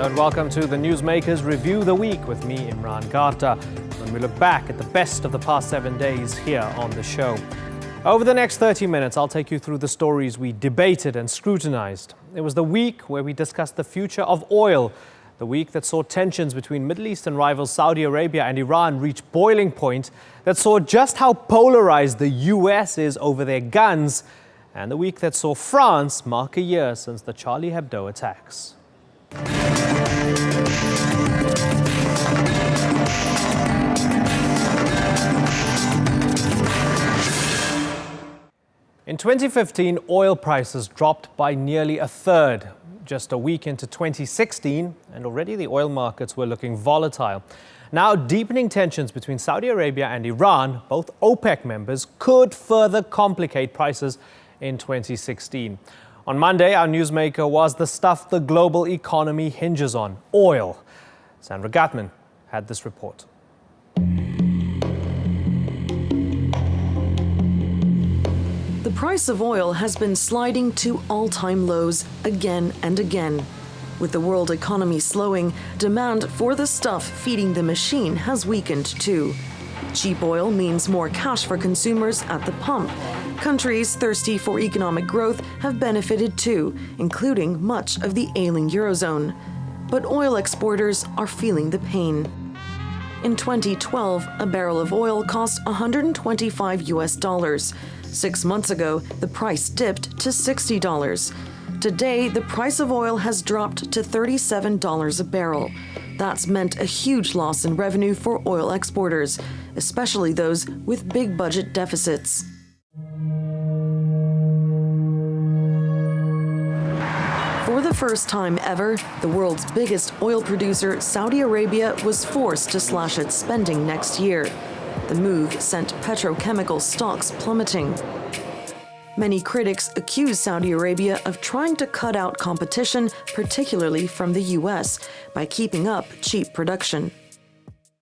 Hello and welcome to the Newsmakers Review the Week with me, Imran Garta, when we look back at the best of the past 7 days here on the show. Over the next 30 minutes, I'll take you through the stories we debated and scrutinized. It was the week where we discussed the future of oil, the week that saw tensions between Middle Eastern rivals Saudi Arabia and Iran reach boiling point, that saw just how polarized the US is over their guns, and the week that saw France mark a year since the Charlie Hebdo attacks. In 2015, oil prices dropped by nearly a third. Just a week into 2016, and already the oil markets were looking volatile. Now, deepening tensions between Saudi Arabia and Iran, both OPEC members, could further complicate prices in 2016. On Monday, our newsmaker was the stuff the global economy hinges on, oil. Sandra Gatman had this report. The price of oil has been sliding to all-time lows again and again. With the world economy slowing, demand for the stuff feeding the machine has weakened too. Cheap oil means more cash for consumers at the pump. Countries thirsty for economic growth have benefited too, including much of the ailing Eurozone. But oil exporters are feeling the pain. In 2012, a barrel of oil cost $125. 6 months ago, the price dipped to $60. Today, the price of oil has dropped to $37 a barrel. That's meant a huge loss in revenue for oil exporters, especially those with big budget deficits. For the first time ever, the world's biggest oil producer, Saudi Arabia, was forced to slash its spending next year. The move sent petrochemical stocks plummeting. Many critics accuse Saudi Arabia of trying to cut out competition, particularly from the US, by keeping up cheap production.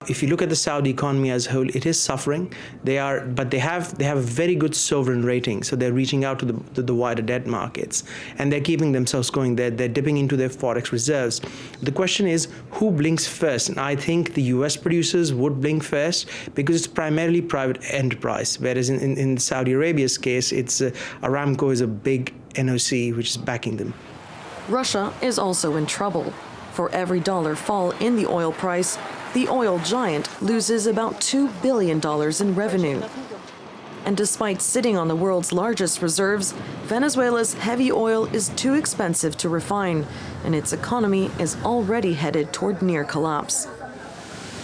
If you look at the Saudi economy as a whole, it is suffering. They have a very good sovereign rating, so they're reaching out to the wider debt markets, and they're keeping themselves going. They're dipping into their forex reserves. The question is, who blinks first? And I think the US producers would blink first because it's primarily private enterprise, whereas in Saudi Arabia's case, it's Aramco is a big NOC which is backing them. Russia is also in trouble. For every dollar fall in the oil price, the oil giant loses about $2 billion in revenue. And despite sitting on the world's largest reserves, Venezuela's heavy oil is too expensive to refine, and its economy is already headed toward near collapse.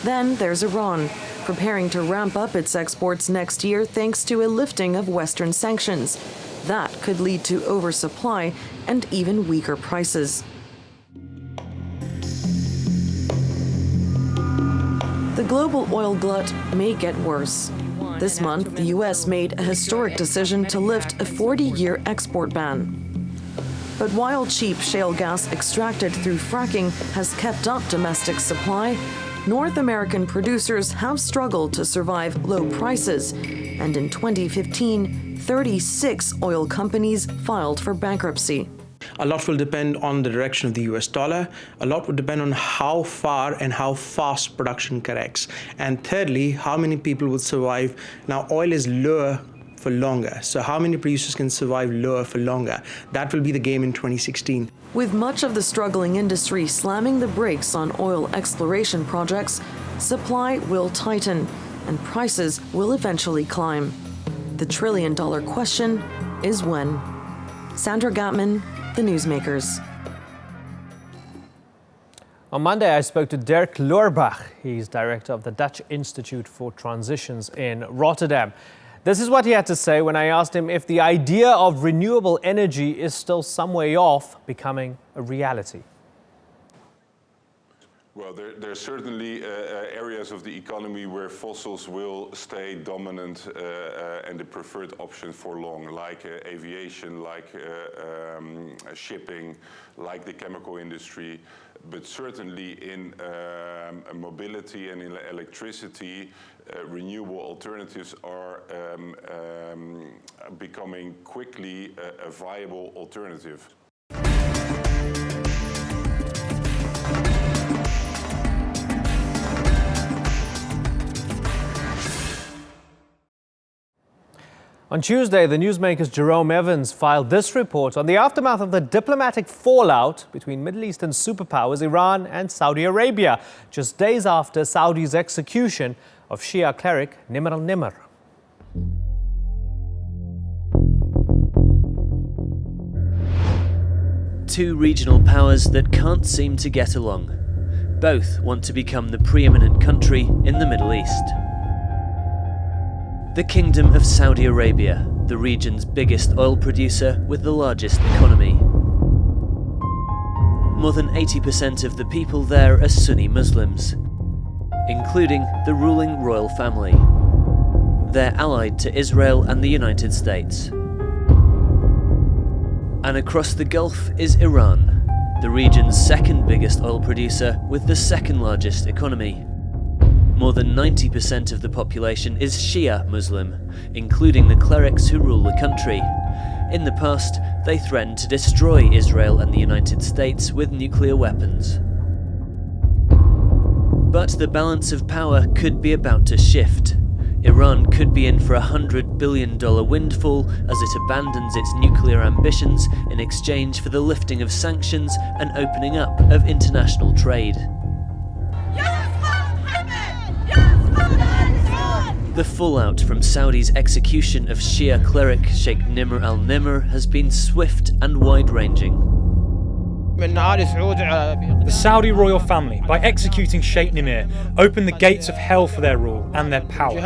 Then there's Iran, preparing to ramp up its exports next year thanks to a lifting of Western sanctions. That could lead to oversupply and even weaker prices. The global oil glut may get worse. This month, the US made a historic decision to lift a 40-year export ban. But while cheap shale gas extracted through fracking has kept up domestic supply, North American producers have struggled to survive low prices, and in 2015, 36 oil companies filed for bankruptcy. A lot will depend on the direction of the US dollar. A lot will depend on how far and how fast production corrects. And thirdly, how many people will survive. Now, oil is lower for longer. So how many producers can survive lower for longer? That will be the game in 2016. With much of the struggling industry slamming the brakes on oil exploration projects, supply will tighten and prices will eventually climb. The trillion-dollar question is when. Sandra Gatman, The Newsmakers. On Monday, I spoke to Dirk Loorbach. He's director of the Dutch Institute for Transitions in Rotterdam. This is what he had to say when I asked him if the idea of renewable energy is still some way off becoming a reality. Well, there are certainly areas of the economy where fossils will stay dominant and the preferred option for long, like aviation, like shipping, like the chemical industry. But certainly in mobility and in electricity, renewable alternatives are becoming quickly a viable alternative. On Tuesday, the Newsmakers' Jerome Evans filed this report on the aftermath of the diplomatic fallout between Middle Eastern superpowers Iran and Saudi Arabia, just days after Saudi's execution of Shia cleric Nimr al-Nimr. Two regional powers that can't seem to get along. Both want to become the preeminent country in the Middle East. The Kingdom of Saudi Arabia, the region's biggest oil producer with the largest economy. More than 80% of the people there are Sunni Muslims, including the ruling royal family. They're allied to Israel and the United States. And across the Gulf is Iran, the region's second biggest oil producer with the second largest economy. More than 90% of the population is Shia Muslim, including the clerics who rule the country. In the past, they threatened to destroy Israel and the United States with nuclear weapons. But the balance of power could be about to shift. Iran could be in for a $100 billion windfall as it abandons its nuclear ambitions in exchange for the lifting of sanctions and opening up of international trade. The fallout from Saudi's execution of Shia cleric Sheikh Nimr al-Nimr has been swift and wide-ranging. The Saudi royal family, by executing Sheikh Nimr, opened the gates of hell for their rule and their power.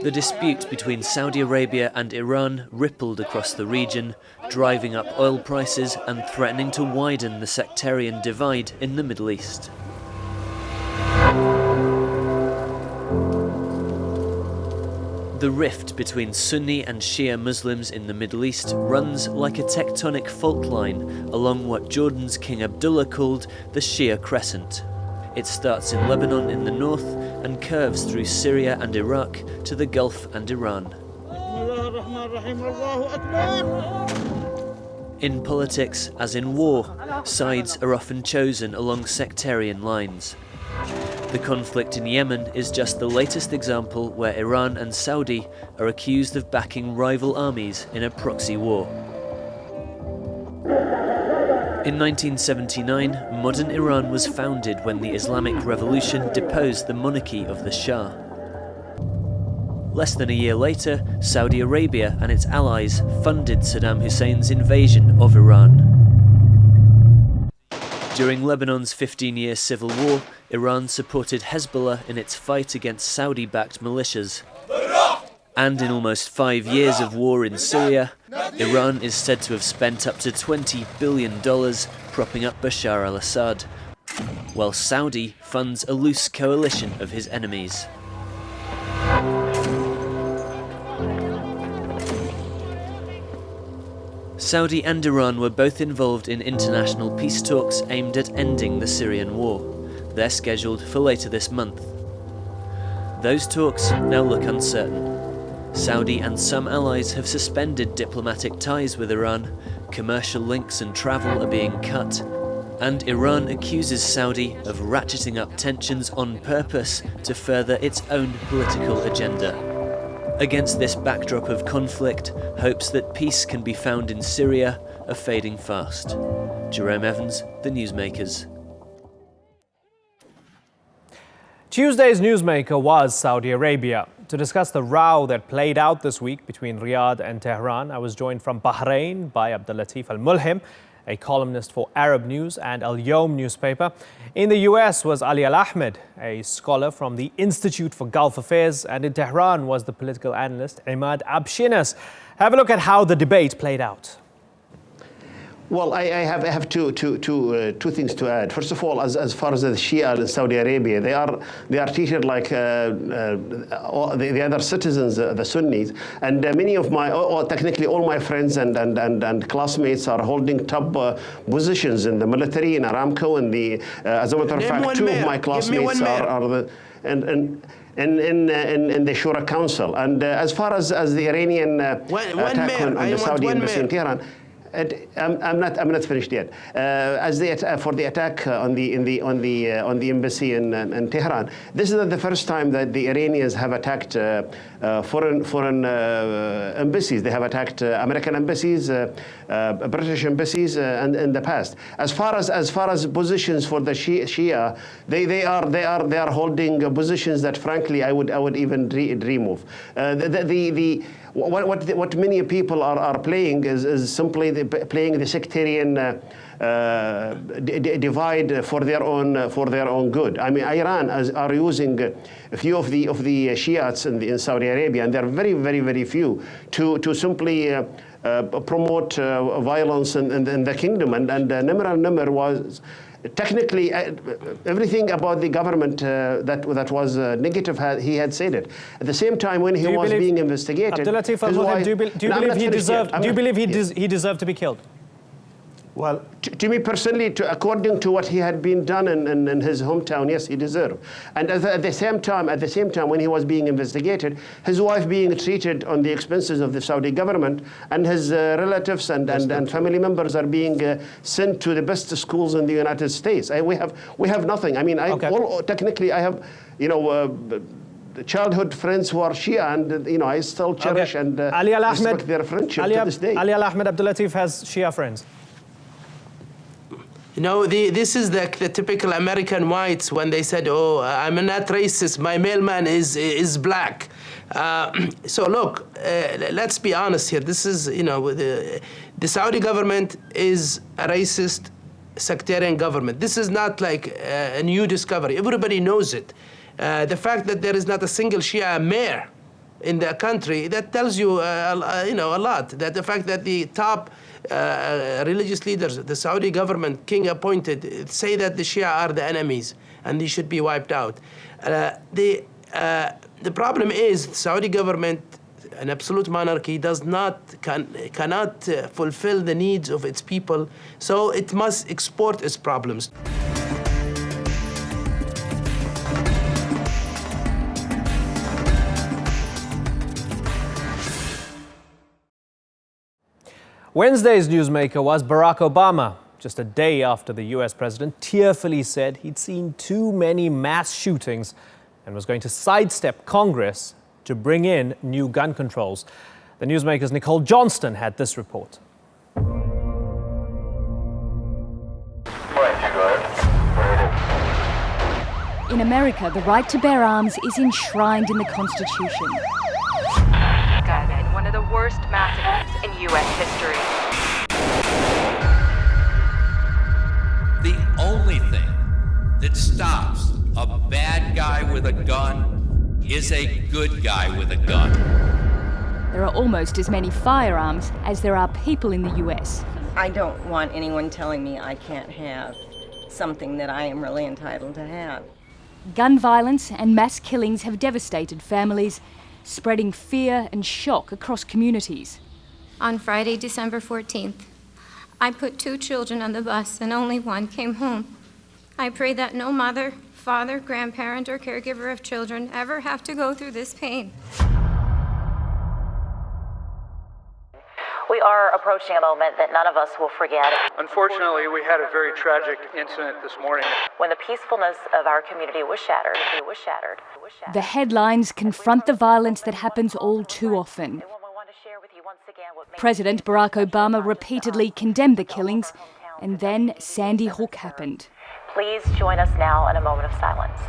The dispute between Saudi Arabia and Iran rippled across the region, driving up oil prices and threatening to widen the sectarian divide in the Middle East. The rift between Sunni and Shia Muslims in the Middle East runs like a tectonic fault line along what Jordan's King Abdullah called the Shia Crescent. It starts in Lebanon in the north and curves through Syria and Iraq to the Gulf and Iran. In politics, as in war, sides are often chosen along sectarian lines. The conflict in Yemen is just the latest example where Iran and Saudi are accused of backing rival armies in a proxy war. In 1979, modern Iran was founded when the Islamic Revolution deposed the monarchy of the Shah. Less than a year later, Saudi Arabia and its allies funded Saddam Hussein's invasion of Iran. During Lebanon's 15-year civil war, Iran supported Hezbollah in its fight against Saudi-backed militias. And in almost 5 years of war in Syria, Iran is said to have spent up to $20 billion propping up Bashar al-Assad, while Saudi funds a loose coalition of his enemies. Saudi and Iran were both involved in international peace talks aimed at ending the Syrian war. They're scheduled for later this month. Those talks now look uncertain. Saudi and some allies have suspended diplomatic ties with Iran, commercial links and travel are being cut, and Iran accuses Saudi of ratcheting up tensions on purpose to further its own political agenda. Against this backdrop of conflict, hopes that peace can be found in Syria are fading fast. Jerome Evans, The Newsmakers. Tuesday's newsmaker was Saudi Arabia. To discuss the row that played out this week between Riyadh and Tehran, I was joined from Bahrain by Abdul Latif Al-Mulhim, a columnist for Arab News and Al-Yawm newspaper. In the US was Ali Al-Ahmed, a scholar from the Institute for Gulf Affairs, and in Tehran was the political analyst Imad Abshinas. Have a look at how the debate played out. Well, I have two things to add. First of all, as far as the Shia in Saudi Arabia, they are treated like the other citizens, the Sunnis, and many of my, technically all my friends and classmates are holding top positions in the military, in Aramco, and as a matter of fact, two of my classmates are the in the Shura Council. And as far as the Iranian attack on the Saudi embassy in Tehran. I'm not finished yet. For the attack on the embassy in Tehran, this is not the first time that the Iranians have attacked foreign embassies. They have attacked American embassies, British embassies, and in the past. As far as positions for the Shia, they are holding positions that, frankly, I would even dream of. What many people are playing is simply playing the sectarian divide for their own good. I mean, Iran are using a few of the Shiites in Saudi Arabia, and they're very few, to simply promote violence in the kingdom. And Nimr al-Nimr was technically everything about the government that was negative. He had said it. At the same time, when he was being investigated, Abdulatif al-Muhim, do you believe he deserved to be killed? Well, to me personally, according to what he had been done in his hometown, yes, he deserved. And at the same time, when he was being investigated, his wife being treated on the expenses of the Saudi government, and his relatives and family members are being sent to the best schools in the United States. We have nothing. I mean, technically, I have, childhood friends who are Shia, and I still cherish and respect their friendship to this day. Ali Al-Ahmed Abdulatif has Shia friends. This is the typical American whites when they said, "Oh, I'm not racist. My mailman is black." So look, let's be honest here. This is, the Saudi government is a racist, sectarian government. This is not like a new discovery. Everybody knows it. The fact that there is not a single Shia mayor in the country, that tells you, a lot. That the fact that the top religious leaders, the Saudi government, king appointed, say that the Shia are the enemies and they should be wiped out. The problem is the Saudi government, an absolute monarchy, cannot fulfill the needs of its people, so it must export its problems. Wednesday's newsmaker was Barack Obama, just a day after the US president tearfully said he'd seen too many mass shootings and was going to sidestep Congress to bring in new gun controls. The newsmaker's Nicole Johnston had this report. In America, the right to bear arms is enshrined in the Constitution. Gunmen, one of the worst massacres in U.S. history. The only thing that stops a bad guy with a gun is a good guy with a gun. There are almost as many firearms as there are people in the U.S. I don't want anyone telling me I can't have something that I am really entitled to have. Gun violence and mass killings have devastated families, spreading fear and shock across communities. On Friday, December 14th, I put 2 children on the bus and only one came home. I pray that no mother, father, grandparent, or caregiver of children ever have to go through this pain. We are approaching a moment that none of us will forget. Unfortunately, we had a very tragic incident this morning. When the peacefulness of our community was shattered. The headlines confront the violence that happens all too often. President Barack Obama repeatedly condemned the killings, and then Sandy Hook happened. Please join us now in a moment of silence.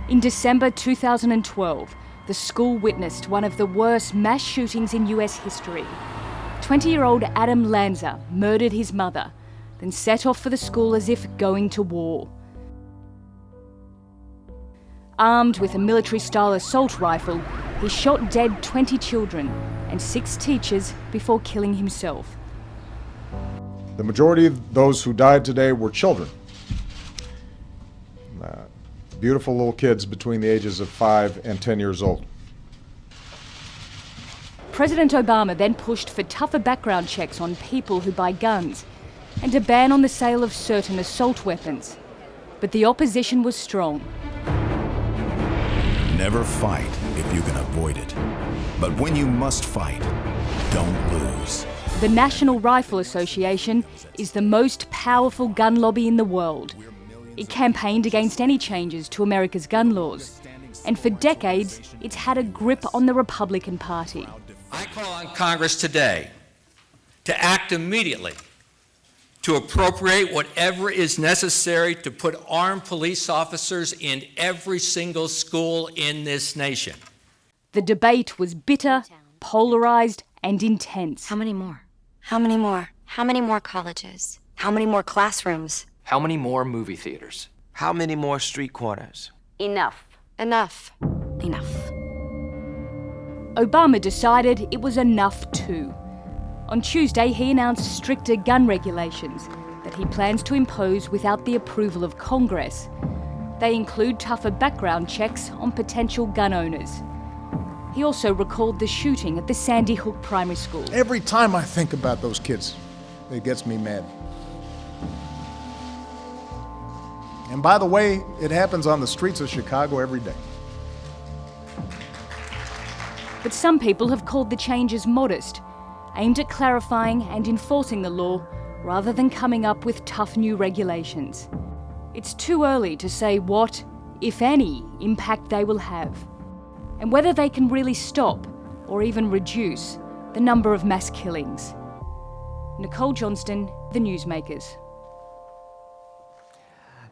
In December 2012, the school witnessed one of the worst mass shootings in US history. 20-year-old Adam Lanza murdered his mother, then set off for the school as if going to war. Armed with a military-style assault rifle, he shot dead 20 children and 6 teachers before killing himself. The majority of those who died today were children. Beautiful little kids between the ages of 5 and 10 years old. President Obama then pushed for tougher background checks on people who buy guns. and a ban on the sale of certain assault weapons. But the opposition was strong. Never fight if you can avoid it. But when you must fight, don't lose. The National Rifle Association is the most powerful gun lobby in the world. It campaigned against any changes to America's gun laws. And for decades, it's had a grip on the Republican Party. I call on Congress today to act immediately to appropriate whatever is necessary to put armed police officers in every single school in this nation. The debate was bitter, polarised and intense. How many more? How many more? How many more colleges? How many more classrooms? How many more movie theaters? How many more street corners? Enough. Enough. Enough. Obama decided it was enough too. On Tuesday, he announced stricter gun regulations that he plans to impose without the approval of Congress. They include tougher background checks on potential gun owners. He also recalled the shooting at the Sandy Hook Primary School. Every time I think about those kids, it gets me mad. And by the way, it happens on the streets of Chicago every day. But some people have called the changes modest, aimed at clarifying and enforcing the law rather than coming up with tough new regulations. It's too early to say what, if any, impact they will have, and whether they can really stop or even reduce the number of mass killings. Nicole Johnston, The Newsmakers.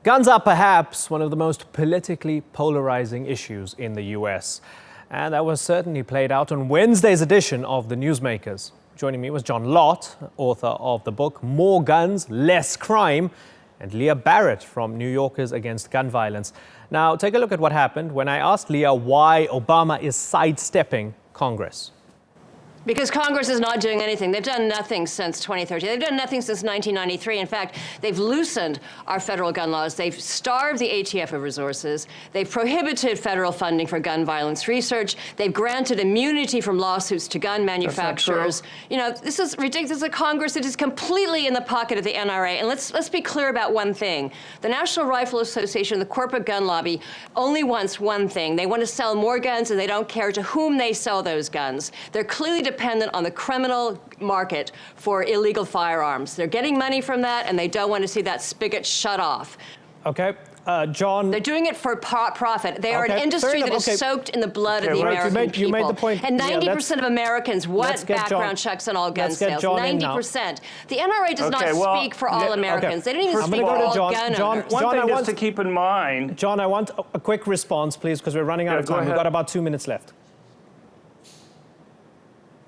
Guns are perhaps one of the most politically polarizing issues in the US. And that was certainly played out on Wednesday's edition of The Newsmakers. Joining me was John Lott, author of the book More Guns, Less Crime, and Leah Barrett from New Yorkers Against Gun Violence. Now, take a look at what happened when I asked Leah why Obama is sidestepping Congress. Because Congress is not doing anything. They've done nothing since 2013. They've done nothing since 1993. In fact, they've loosened our federal gun laws. They've starved the ATF of resources. They've prohibited federal funding for gun violence research. They've granted immunity from lawsuits to gun manufacturers. You know, this is ridiculous. This is a Congress that is completely in the pocket of the NRA. And let's be clear about one thing. The National Rifle Association, the corporate gun lobby, only wants one thing. They want to sell more guns, and they don't care to whom they sell those guns. They're clearly dependent on the criminal market for illegal firearms. They're getting money from that, and they don't want to see that spigot shut off. Okay, John. They're doing it for profit. They are an industry that is soaked in the blood of the American people. You made the point. And 90% of Americans want background checks on all gun sales. 90%. The NRA does not speak for all Americans. They don't even speak for all gun owners. One thing just to keep in mind. John, I want a quick response, please, because we're running out of time. We've got about 2 minutes left.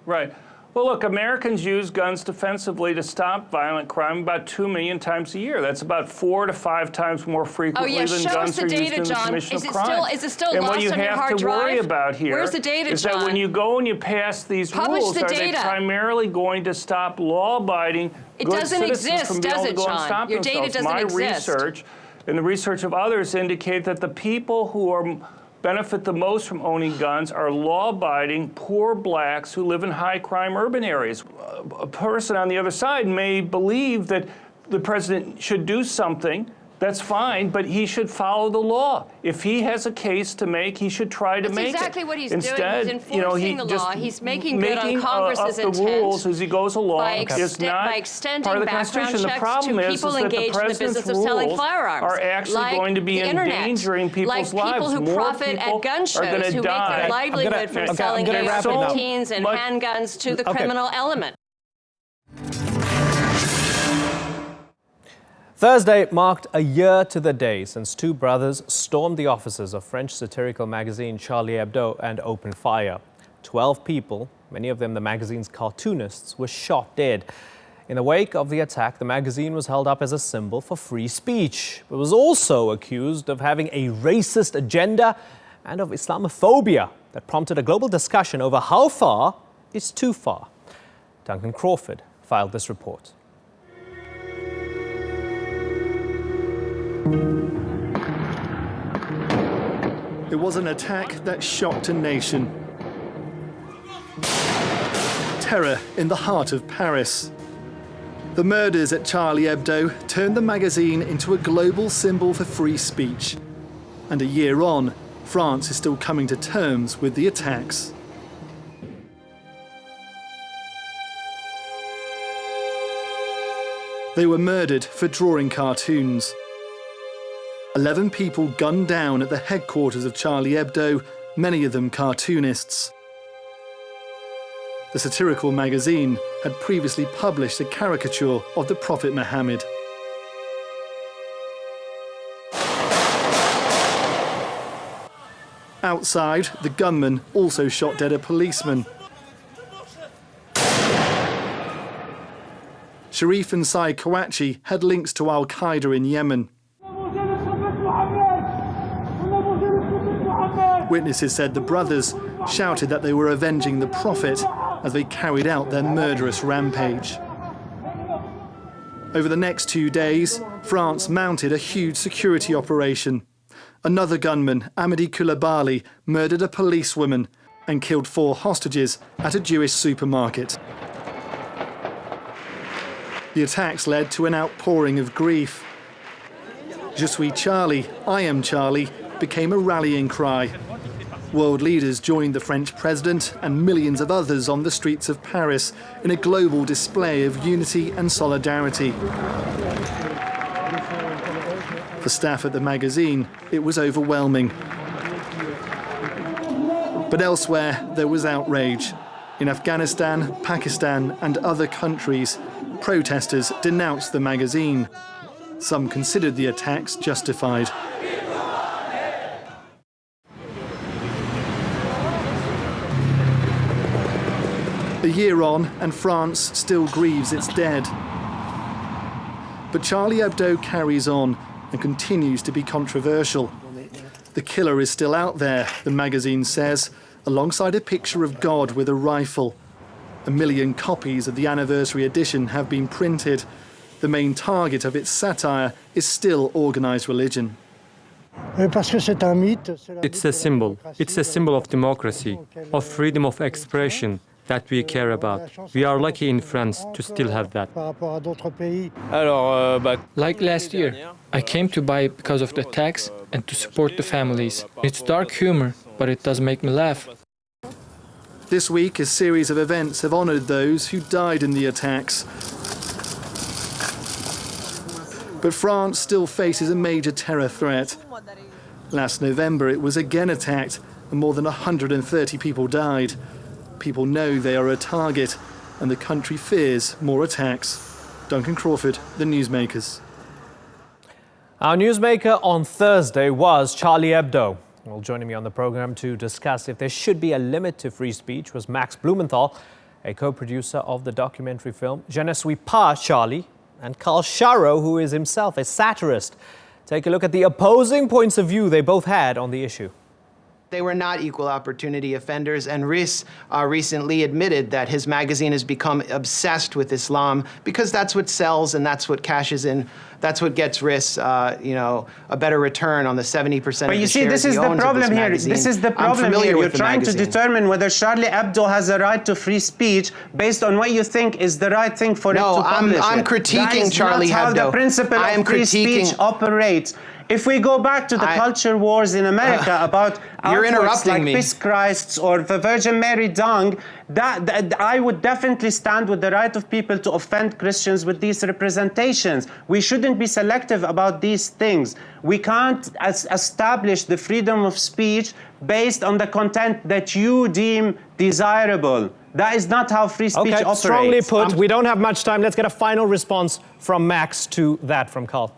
Right. Well, look, Americans use guns defensively to stop violent crime about 2 million times a year. That's about 4 to 5 times more frequently than guns are used in the commission of crime. Is it still and lost what you on your have hard to drive? worry about here Where's the data, is John? that when you go and you pass these rules, are they primarily going to stop law-abiding good doesn't citizens exist, from being does able it, to go and John? stop Your data themselves? doesn't My exist. research and the research of others indicate that the people who benefit the most from owning guns are law-abiding, poor blacks who live in high-crime urban areas. A person on the other side may believe that the president should do something. That's fine, but he should follow the law. If he has a case to make, he should try to make it. That's exactly what he's Instead, doing. He's enforcing the law. He's making good on Congress's up the rules as he goes along by is not extending part of the background Constitution. The checks problem to is people that the engaged in the president's business of selling rules firearms, are actually like going to be the internet, endangering people's like people lives. who More profit people at gun are shows, going to who die. make their livelihood from selling AR-15s and handguns to the criminal element. Thursday marked a year to the day since two brothers stormed the offices of French satirical magazine Charlie Hebdo and opened fire. 12 people, many of them the magazine's cartoonists, were shot dead. In the wake of the attack, the magazine was held up as a symbol for free speech, but was also accused of having a racist agenda and of Islamophobia that prompted a global discussion over how far is too far. Duncan Crawford filed this report. It was an attack that shocked a nation. Terror in the heart of Paris. The murders at Charlie Hebdo turned the magazine into a global symbol for free speech. And a year on, France is still coming to terms with the attacks. They were murdered for drawing cartoons. 11 people gunned down at the headquarters of Charlie Hebdo, many of them cartoonists. The satirical magazine had previously published a caricature of the Prophet Muhammad. Outside, the gunman also shot dead a policeman. Sharif and Saeed Kouachi had links to Al-Qaeda in Yemen. Witnesses said the brothers shouted that they were avenging the Prophet as they carried out their murderous rampage. Over the next 2 days, France mounted a huge security operation. Another gunman, Amadi Koulibaly, murdered a policewoman and killed 4 hostages at a Jewish supermarket. The attacks led to an outpouring of grief. Je suis Charlie, I am Charlie, became a rallying cry. World leaders joined the French president and millions of others on the streets of Paris in a global display of unity and solidarity. For staff at the magazine, it was overwhelming. But elsewhere, there was outrage. In Afghanistan, Pakistan, and other countries, protesters denounced the magazine. Some considered the attacks justified. A year on, and France still grieves its dead. But Charlie Hebdo carries on and continues to be controversial. The killer is still out there, the magazine says, alongside a picture of God with a rifle. 1 million copies of the anniversary edition have been printed. The main target of its satire is still organised religion. It's a symbol. It's a symbol of democracy, of freedom of expression that we care about. We are lucky in France to still have that. Like last year, I came to buy it because of the attacks and to support the families. It's dark humor, but it does make me laugh. This week, a series of events have honoured those who died in the attacks. But France still faces a major terror threat. Last November, it was again attacked, and more than 130 people died. People know they are a target, and the country fears more attacks. Duncan Crawford, The Newsmakers. Our newsmaker on Thursday was Charlie Hebdo. Well, joining me on the program to discuss if there should be a limit to free speech was Max Blumenthal, a co-producer of the documentary film Je ne suis pas Charlie, and Carl Sharrow, who is himself a satirist. Take a look at the opposing points of view they both had on the issue. They were not equal opportunity offenders, and Riss recently admitted that his magazine has become obsessed with Islam because that's what sells and that's what cashes in. That's what gets Riss, a better return on the 70% But you see, this is the problem here. This is the problem here. You're trying to determine whether Charlie Hebdo has a right to free speech based on what you think is the right thing for it to publish. No, I'm critiquing Charlie Hebdo. That is not how the principle of free speech operates. If we go back to the culture wars in America about outwards like Piss Christs or the Virgin Mary dung, that I would definitely stand with the right of people to offend Christians with these representations. We shouldn't be selective about these things. We can't establish the freedom of speech based on the content that you deem desirable. That is not how free speech operates. Strongly put. We don't have much time. Let's get a final response from Max to that from Carl.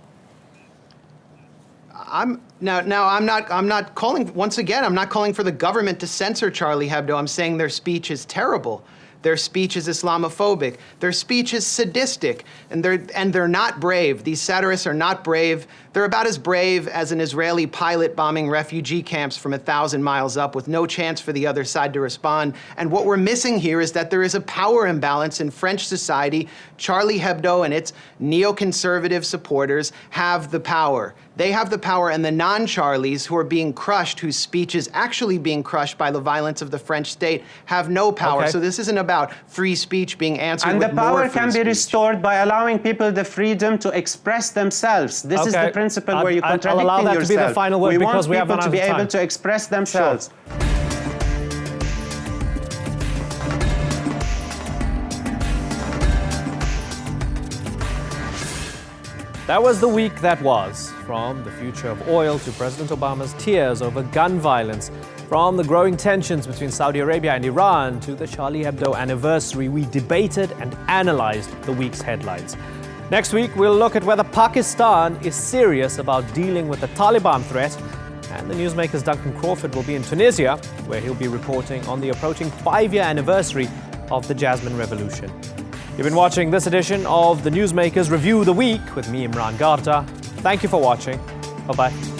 I'm not calling, once again, I'm not calling for the government to censor Charlie Hebdo. I'm saying their speech is terrible. Their speech is Islamophobic. Their speech is sadistic, and they're not brave. These satirists are not brave. They're about as brave as an Israeli pilot bombing refugee camps from 1,000 miles up with no chance for the other side to respond. And what we're missing here is that there is a power imbalance in French society. Charlie Hebdo and its neoconservative supporters have the power. They have the power, and the non-Charlies who are being crushed, whose speech is actually being crushed by the violence of the French state, have no power. Okay. So this isn't about free speech being answered And with the more power free can be speech. restored by allowing people the freedom to express themselves. This is the principle where you're contradicting I'll allow that yourself. to be the final word because we have want run people out to be of time. able to express themselves. That was the week that was. From the future of oil to President Obama's tears over gun violence, from the growing tensions between Saudi Arabia and Iran to the Charlie Hebdo anniversary, we debated and analyzed the week's headlines. Next week, we'll look at whether Pakistan is serious about dealing with the Taliban threat. And the Newsmakers' Duncan Crawford will be in Tunisia, where he'll be reporting on the approaching 5-year anniversary of the Jasmine Revolution. You've been watching this edition of the Newsmakers Review the Week with me, Imran Garta. Thank you for watching. Bye-bye.